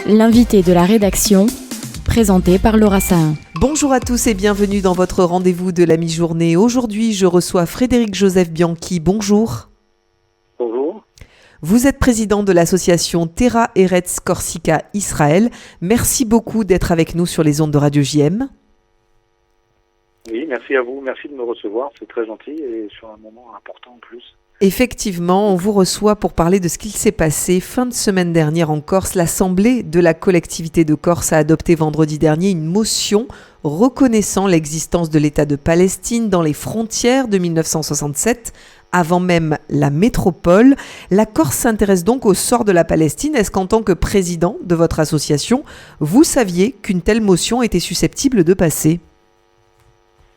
L'invité de la rédaction, présenté par Laura Sahin. Bonjour à tous et bienvenue dans votre rendez-vous de la mi-journée. Aujourd'hui, je reçois Frédéric-Joseph Bianchi. Bonjour. Bonjour. Vous êtes président de l'association Terra Eretz Corsica Israël. Merci beaucoup d'être avec nous sur les ondes de Radio JM. Oui, merci à vous. Merci de me recevoir. C'est très gentil et sur un moment important en plus. Effectivement, on vous reçoit pour parler de ce qu'il s'est passé fin de semaine dernière en Corse. L'Assemblée de la collectivité de Corse a adopté vendredi dernier une motion reconnaissant l'existence de l'État de Palestine dans les frontières de 1967, avant même la métropole. La Corse s'intéresse donc au sort de la Palestine. Est-ce qu'en tant que président de votre association, vous saviez qu'une telle motion était susceptible de passer ?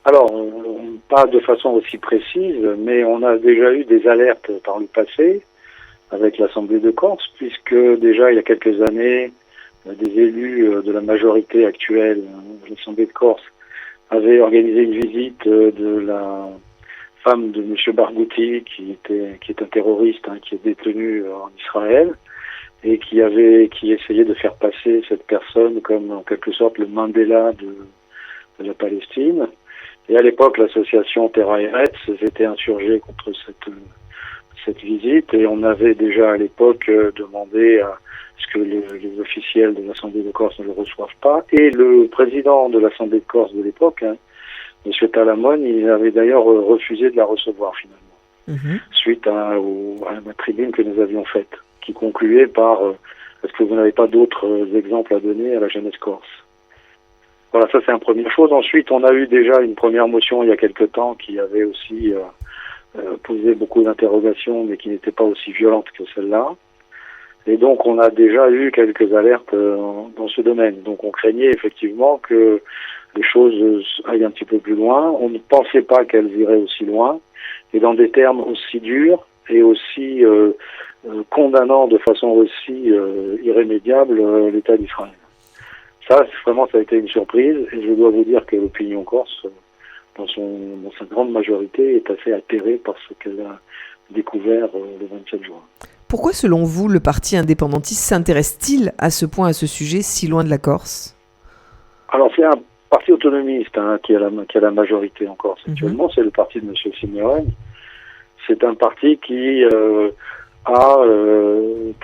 Alors, pas de façon aussi précise, mais on a déjà eu des alertes par le passé avec l'Assemblée de Corse, puisque déjà il y a quelques années, des élus de la majorité actuelle de l'Assemblée de Corse avaient organisé une visite de la femme de M. Barghouti, qui est un terroriste, qui est détenu en Israël, et qui essayait de faire passer cette personne comme en quelque sorte le Mandela de la Palestine. Et à l'époque, l'association Terra Eretz s'était insurgée contre cette visite, et on avait déjà à l'époque demandé à ce que les officiels de l'Assemblée de Corse ne le reçoivent pas. Et le président de l'Assemblée de Corse de l'époque, M. Talamone, il avait d'ailleurs refusé de la recevoir finalement, suite à la tribune que nous avions faite, qui concluait par est-ce que vous n'avez pas d'autres exemples à donner à la jeunesse corse? Voilà, ça c'est une première chose. Ensuite, on a eu déjà une première motion il y a quelque temps qui avait aussi posé beaucoup d'interrogations, mais qui n'était pas aussi violente que celle-là. Et donc, on a déjà eu quelques alertes dans ce domaine. Donc, on craignait effectivement que les choses aillent un petit peu plus loin. On ne pensait pas qu'elles iraient aussi loin, et dans des termes aussi durs et aussi condamnant de façon aussi irrémédiable l'État d'Israël. Ça, vraiment, ça a été une surprise, et je dois vous dire que l'opinion corse, dans sa grande majorité, est assez atterrée par ce qu'elle a découvert le 27 juin. Pourquoi, selon vous, le parti indépendantiste s'intéresse-t-il à ce point, à ce sujet, si loin de la Corse ? Alors, c'est un parti autonomiste qui a la majorité en Corse actuellement. C'est le parti de M. Simeone. C'est un parti qui a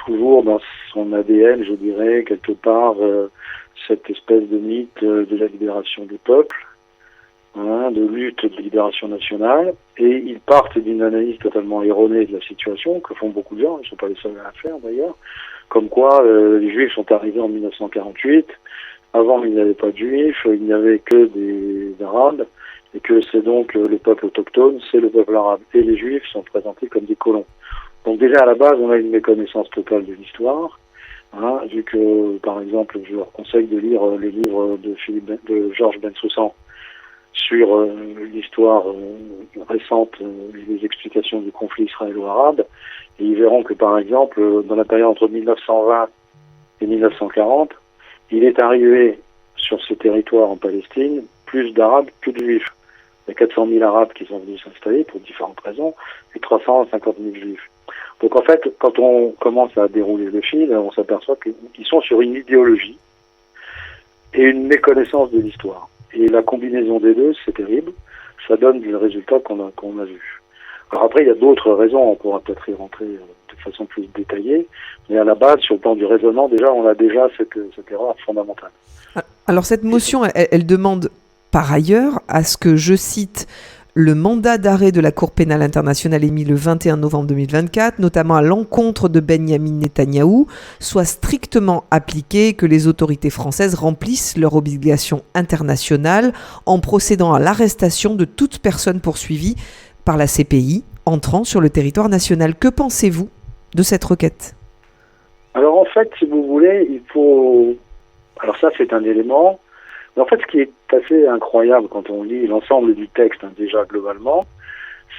toujours dans son ADN, je dirais, quelque part, cette espèce de mythe de la libération du peuple, de lutte de libération nationale, et ils partent d'une analyse totalement erronée de la situation, que font beaucoup de gens, ils ne sont pas les seuls à la faire d'ailleurs, comme quoi les Juifs sont arrivés en 1948, avant il n'y avait pas de Juifs, il n'y avait que des Arabes, et que c'est donc le peuple autochtone, c'est le peuple arabe, et les Juifs sont présentés comme des colons. Donc déjà à la base, on a une méconnaissance totale de l'histoire, vu que, par exemple, je leur conseille de lire les livres de Georges Bensoussan sur l'histoire récente et les explications du conflit israélo-arabe. Et ils verront que, par exemple, dans la période entre 1920 et 1940, il est arrivé sur ce territoire en Palestine plus d'Arabes que de Juifs. Il y a 400 000 Arabes qui sont venus s'installer pour différentes raisons, et 350 000 Juifs. Donc en fait, quand on commence à dérouler le fil, on s'aperçoit qu'ils sont sur une idéologie et une méconnaissance de l'histoire. Et la combinaison des deux, c'est terrible. Ça donne le résultat qu'on a vu. Alors après, il y a d'autres raisons, on pourra peut-être y rentrer de façon plus détaillée, mais à la base, sur le plan du raisonnement, déjà, on a déjà cette erreur fondamentale. Alors cette motion, elle demande par ailleurs à ce que, je cite, le mandat d'arrêt de la Cour pénale internationale émis le 21 novembre 2024, notamment à l'encontre de Benyamin Netanyahou, soit strictement appliqué, que les autorités françaises remplissent leurs obligations internationales en procédant à l'arrestation de toute personne poursuivie par la CPI entrant sur le territoire national. Que pensez-vous de cette requête ? Alors en fait, si vous voulez, il faut... Alors ça, c'est un élément... Mais en fait, ce qui est assez incroyable quand on lit l'ensemble du texte, déjà globalement,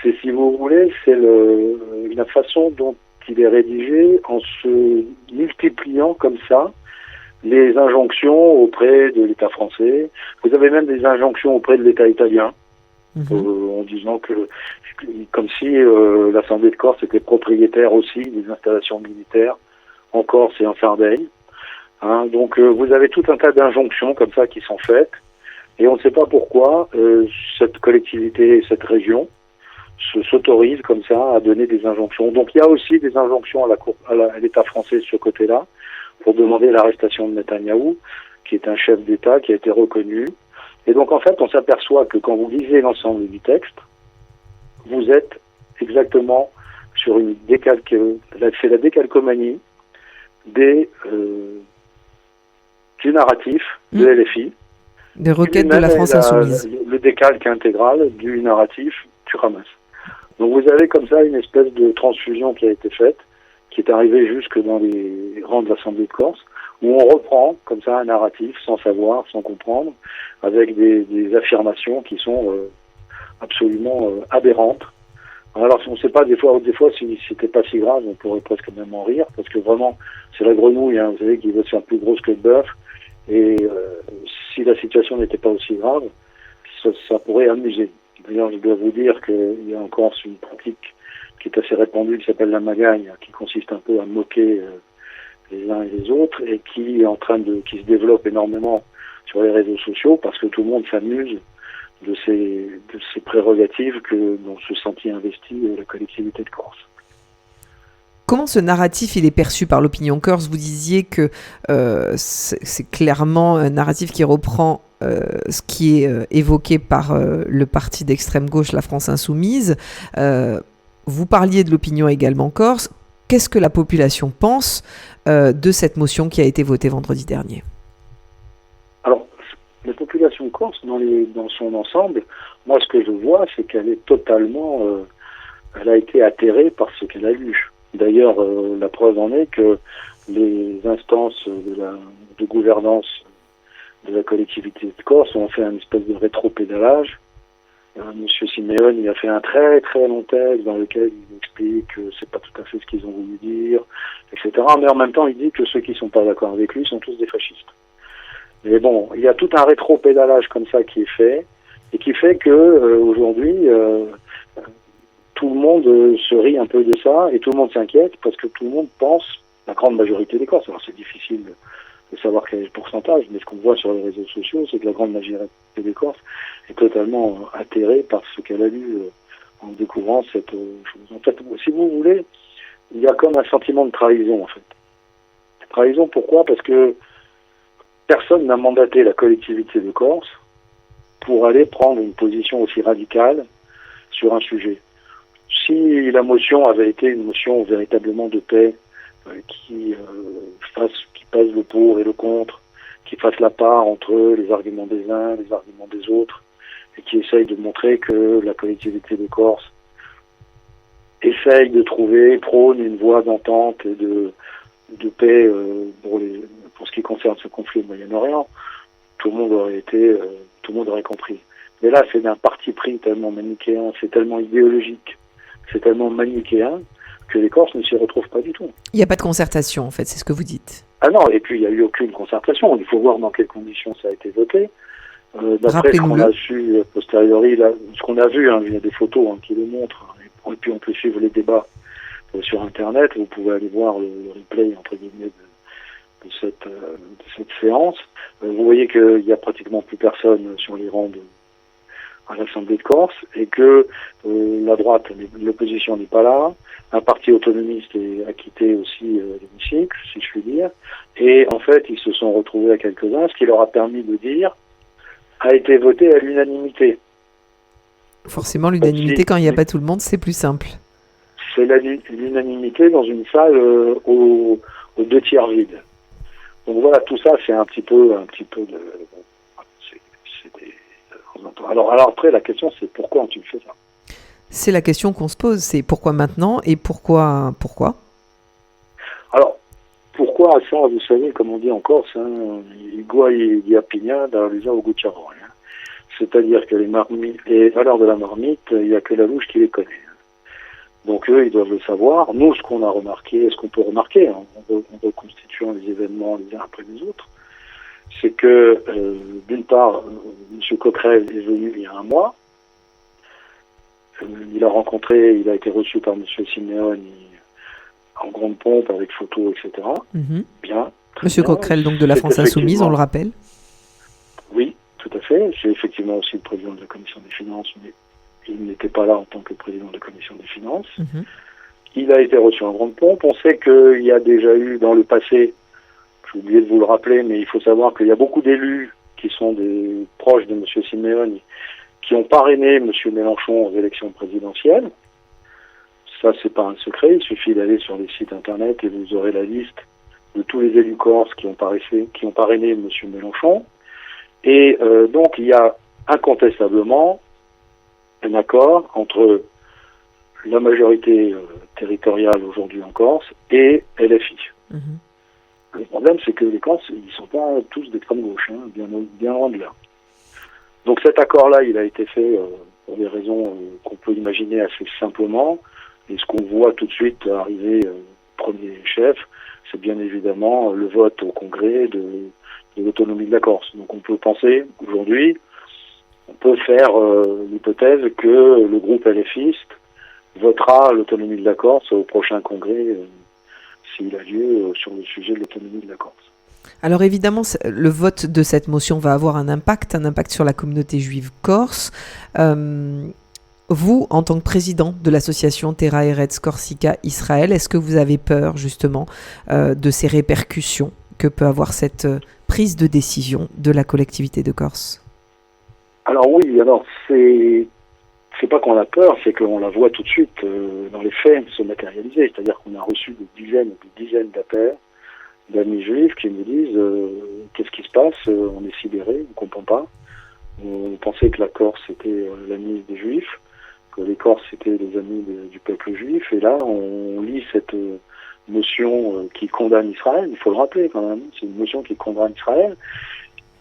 c'est, si vous voulez, c'est la façon dont il est rédigé en se multipliant comme ça les injonctions auprès de l'État français. Vous avez même des injonctions auprès de l'État italien. en disant que, comme si l'Assemblée de Corse était propriétaire aussi des installations militaires en Corse et en Sardaigne. Hein, donc vous avez tout un tas d'injonctions comme ça qui sont faites, et on ne sait pas pourquoi cette collectivité, cette région, s'autorise comme ça à donner des injonctions. Donc il y a aussi des injonctions à l'État français de ce côté-là, pour demander l'arrestation de Netanyahou, qui est un chef d'État qui a été reconnu. Et donc en fait, on s'aperçoit que quand vous lisez l'ensemble du texte, vous êtes exactement sur c'est la décalcomanie du narratif de LFI. Des requêtes de la France insoumise. Le décalque intégral du narratif du Hamas. Donc vous avez comme ça une espèce de transfusion qui a été faite, qui est arrivée jusque dans les rangs de l'Assemblée de Corse, où on reprend comme ça un narratif sans savoir, sans comprendre, avec des affirmations qui sont absolument aberrantes. Alors on ne sait pas des fois si c'était pas si grave, on pourrait presque même en rire, parce que vraiment c'est la grenouille, hein, vous savez, qui veut se faire plus grosse que le bœuf, et si la situation n'était pas aussi grave, ça pourrait amuser. D'ailleurs, je dois vous dire qu'il y a encore une pratique qui est assez répandue, qui s'appelle la magagne, qui consiste un peu à moquer les uns et les autres, et qui se développe énormément sur les réseaux sociaux, parce que tout le monde s'amuse de ces prérogatives dont se sentit investie la collectivité de Corse. Comment ce narratif il est perçu par l'opinion corse? Vous disiez que c'est clairement un narratif qui reprend ce qui est évoqué par le parti d'extrême gauche, la France insoumise. Vous parliez de l'opinion également corse. Qu'est-ce que la population pense de cette motion qui a été votée vendredi dernier? Alors, la population corse, dans son ensemble, moi ce que je vois, c'est qu'elle est totalement... elle a été atterrée par ce qu'elle a lu. D'ailleurs, la preuve en est que les instances de gouvernance de la collectivité de Corse ont fait une espèce de rétro-pédalage. Monsieur Simeone, il a fait un très très long texte dans lequel il explique que c'est pas tout à fait ce qu'ils ont voulu dire, etc. Mais en même temps, il dit que ceux qui sont pas d'accord avec lui sont tous des fascistes. Mais bon, il y a tout un rétro-pédalage comme ça qui est fait, et qui fait que aujourd'hui, tout le monde se rit un peu de ça, et tout le monde s'inquiète, parce que tout le monde pense, la grande majorité des Corses, alors c'est difficile de savoir quel est le pourcentage, mais ce qu'on voit sur les réseaux sociaux, c'est que la grande majorité des Corses est totalement atterrée par ce qu'elle a lu en découvrant cette chose. En fait, si vous voulez, il y a comme un sentiment de trahison, en fait. Trahison, pourquoi? Parce que personne n'a mandaté la collectivité de Corse pour aller prendre une position aussi radicale sur un sujet. Si la motion avait été une motion véritablement de paix, qui pèse le pour et le contre, qui fasse la part entre les arguments des uns, les arguments des autres, et qui essaye de montrer que la collectivité de Corse essaye de prône une voie d'entente et de paix pour ce qui concerne ce conflit au Moyen-Orient, tout le monde aurait compris. Mais là, c'est d'un parti pris tellement manichéen, c'est tellement idéologique, c'est tellement manichéen, que les Corses ne s'y retrouvent pas du tout. Il n'y a pas de concertation, en fait, c'est ce que vous dites. Ah non, et puis il n'y a eu aucune concertation. Il faut voir dans quelles conditions ça a été voté. D'après ce qu'on a su posteriori, là, ce qu'on a vu, il y a des photos qui le montrent, et puis on peut suivre les débats sur Internet. Vous pouvez aller voir le replay, entre guillemets, de cette séance. Vous voyez qu'il n'y a pratiquement plus personne sur les rangs à l'Assemblée de Corse, et que la droite, l'opposition n'est pas là. Un parti autonomiste a quitté aussi l'hémicycle, si je puis dire. Et en fait, ils se sont retrouvés à quelques-uns, ce qui leur a permis de dire a été voté à l'unanimité. Forcément, l'unanimité, quand il n'y a pas tout le monde, c'est plus simple. C'est l'unanimité dans une salle aux 2 tiers vide. Donc voilà, tout ça, c'est un petit peu de... Alors après, la question, c'est pourquoi tu fais ça? C'est la question qu'on se pose, c'est pourquoi maintenant et pourquoi? Alors, pourquoi ça, vous savez, comme on dit en Corse, igual y a pigna dans les au Gucciaro. C'est-à-dire que les valeurs de la marmite, il n'y a que la louche qui les connaît. Donc eux, ils doivent le savoir. Nous, ce qu'on a remarqué, ce qu'on peut remarquer, en reconstituant les événements les uns après les autres, c'est que, d'une part, M. Coquerel est venu il y a un mois, il a été reçu par M. Simeoni en grande pompe avec photos, etc. Bien. Monsieur bien. Coquerel, donc de la France Insoumise, on le rappelle. Oui, tout à fait. C'est effectivement aussi le président de la Commission des Finances, mais il n'était pas là en tant que président de la Commission des Finances. Il a été reçu en grande pompe. On sait qu'il y a déjà eu dans le passé, j'ai oublié de vous le rappeler, mais il faut savoir qu'il y a beaucoup d'élus qui sont des proches de M. Simeoni qui ont parrainé M. Mélenchon aux élections présidentielles. Ça, c'est pas un secret. Il suffit d'aller sur les sites internet et vous aurez la liste de tous les élus corses qui ont parrainé M. Mélenchon. Et donc, il y a incontestablement un accord entre la majorité territoriale aujourd'hui en Corse et LFI. Le problème, c'est que les Corses, ils ne sont pas tous d'extrême gauche, hein, bien loin de là. Donc cet accord-là, il a été fait pour des raisons qu'on peut imaginer assez simplement. Et ce qu'on voit tout de suite arriver premier chef, c'est bien évidemment le vote au Congrès de l'autonomie de la Corse. Donc on peut penser, aujourd'hui, on peut faire l'hypothèse que le groupe LFiste votera l'autonomie de la Corse au prochain Congrès, s'il a lieu, sur le sujet de l'autonomie de la Corse. Alors évidemment, le vote de cette motion va avoir un impact sur la communauté juive corse. Vous, en tant que président de l'association Terra Eretz Corsica Israël, est-ce que vous avez peur justement de ces répercussions que peut avoir cette prise de décision de la collectivité de Corse? Alors oui, c'est pas qu'on a peur, c'est qu'on la voit tout de suite dans les faits se matérialiser. C'est-à-dire qu'on a reçu des dizaines d'appels d'amis juifs qui nous disent qu'est-ce qui se passe, on est sidérés, on comprend pas. On pensait que la Corse était l'ami des juifs, que les Corses étaient les amis du peuple juif, et là on lit cette motion qui condamne Israël, il faut le rappeler quand même, c'est une motion qui condamne Israël,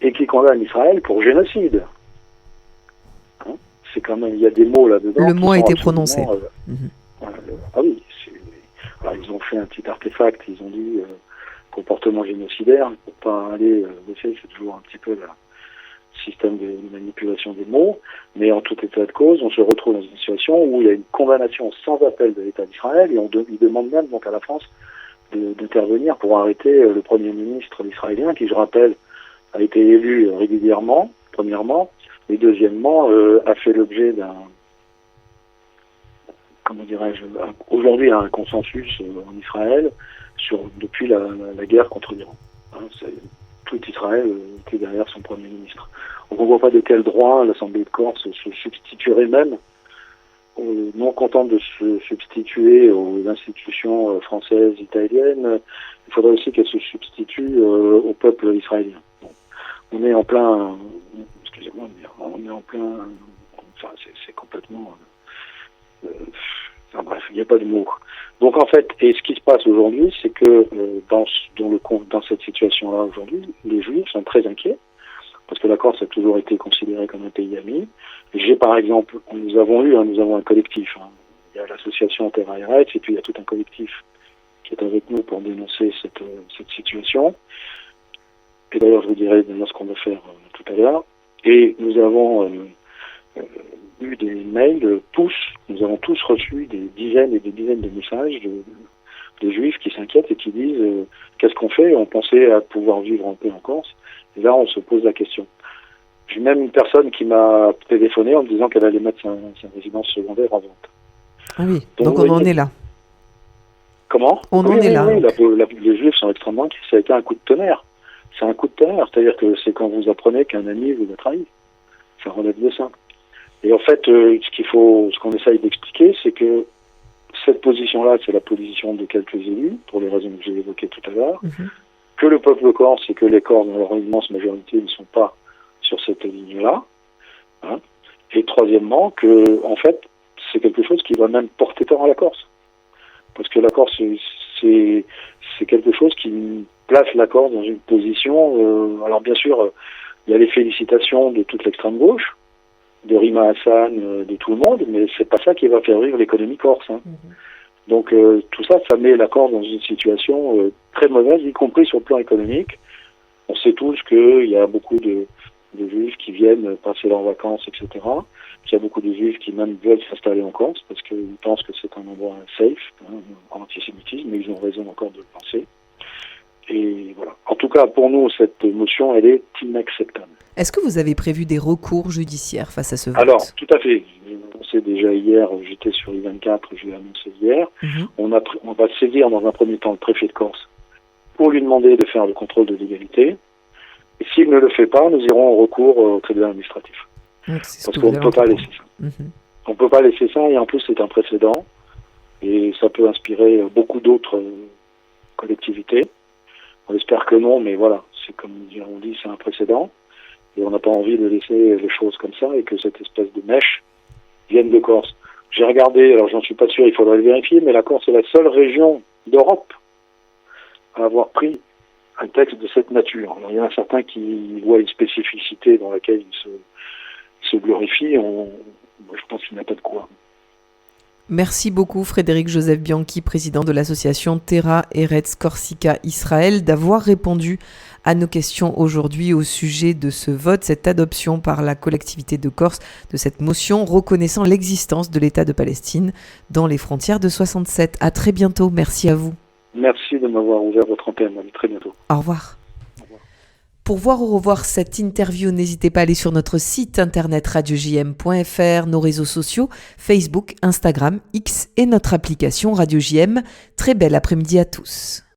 et qui condamne Israël pour génocide. Hein, c'est quand même, il y a des mots là-dedans. Le mot a été prononcé. Ah oui, alors ils ont fait un petit artefact, ils ont dit comportement génocidaire, pour pas aller c'est toujours un petit peu le système de manipulation des mots, mais en tout état de cause, on se retrouve dans une situation où il y a une condamnation sans appel de l'État d'Israël, et il demande même donc à la France d'intervenir pour arrêter le Premier ministre israélien, qui, je rappelle, a été élu régulièrement, premièrement, et deuxièmement, a fait l'objet d'un, comment dirais-je, aujourd'hui un consensus en Israël depuis la guerre contre l'Iran. Hein, tout Israël était derrière son Premier ministre. Donc on ne voit pas de quel droit l'Assemblée de Corse se substituerait même, non contente de se substituer aux institutions françaises, italiennes, il faudrait aussi qu'elle se substitue au peuple israélien. Bon. On est en plein, excusez-moi, on est en plein, enfin c'est complètement, enfin bref, il n'y a pas de mots. Donc en fait, et ce qui se passe aujourd'hui, c'est que dans cette situation-là aujourd'hui, les Juifs sont très inquiets, parce que la Corse a toujours été considérée comme un pays ami. Et par exemple, nous avons un collectif. Hein. Il y a l'association Terra Eretz, et puis il y a tout un collectif qui est avec nous pour dénoncer cette situation. Et d'ailleurs, je vous dirai ce qu'on va faire tout à l'heure. Et nous avons eu des mails, nous avons tous reçu des dizaines et des dizaines de messages de Juifs qui s'inquiètent et qui disent qu'est-ce qu'on fait? On pensait à pouvoir vivre en paix en Corse. Et là, on se pose la question. J'ai même une personne qui m'a téléphoné en me disant qu'elle allait mettre sa résidence secondaire en vente. Ah oui, donc on en est là. Comment? On en est là. Oui, les Juifs sont extrêmement inquiets. Ça a été un coup de tonnerre. C'est un coup de tonnerre. C'est-à-dire que c'est quand vous apprenez qu'un ami vous a trahi. Ça relève de ça. Et en fait, ce qu'on essaye d'expliquer, c'est que cette position-là, c'est la position de quelques élus, pour les raisons que j'ai évoquées tout à l'heure, que le peuple corse et que les Corses, dans leur immense majorité, ne sont pas sur cette ligne-là. Hein. Et troisièmement, que, en fait, c'est quelque chose qui va même porter tort à la Corse. Parce que la Corse, c'est quelque chose qui place la Corse dans une position... alors bien sûr, il y a les félicitations de toute l'extrême gauche, de Rima Hassan, de tout le monde, mais c'est pas ça qui va faire vivre l'économie corse. Hein. Donc tout ça, ça met la Corse dans une situation très mauvaise, y compris sur le plan économique. On sait tous qu'il y a beaucoup de de Juifs qui viennent passer leurs vacances, etc. Il y a beaucoup de Juifs qui même veulent s'installer en Corse parce qu'ils pensent que c'est un endroit safe, en antisémitisme, mais ils ont raison encore de le penser. Et voilà. En tout cas, pour nous, cette motion, elle est inacceptable. Est-ce que vous avez prévu des recours judiciaires face à ce vote? Alors, tout à fait. J'ai annoncé déjà hier, j'étais sur I24, je l'ai annoncé hier. On va saisir dans un premier temps le préfet de Corse pour lui demander de faire le contrôle de légalité. Et s'il ne le fait pas, nous irons en recours au tribunal administratif. Parce qu'on ne peut pas laisser ça. On ne peut pas laisser ça, et en plus c'est un précédent. Et ça peut inspirer beaucoup d'autres collectivités. On espère que non, mais voilà, c'est comme on dit, c'est un précédent. Et on n'a pas envie de laisser les choses comme ça et que cette espèce de mèche vienne de Corse. J'ai regardé, alors j'en suis pas sûr, il faudrait le vérifier, mais la Corse est la seule région d'Europe à avoir pris un texte de cette nature. Alors, il y en a certains qui voient une spécificité dans laquelle ils se glorifient. Je pense qu'il n'y a pas de quoi. Merci beaucoup Frédéric Joseph Bianchi, président de l'association Terra Eretz Corsica Israël, d'avoir répondu à nos questions aujourd'hui au sujet de ce vote, cette adoption par la collectivité de Corse de cette motion reconnaissant l'existence de l'État de Palestine dans les frontières de 67. À très bientôt, merci à vous. Merci de m'avoir ouvert votre antenne, à très bientôt. Au revoir. Pour voir ou revoir cette interview, n'hésitez pas à aller sur notre site internet radiojm.fr, nos réseaux sociaux, Facebook, Instagram, X et notre application Radio JM. Très bel après-midi à tous.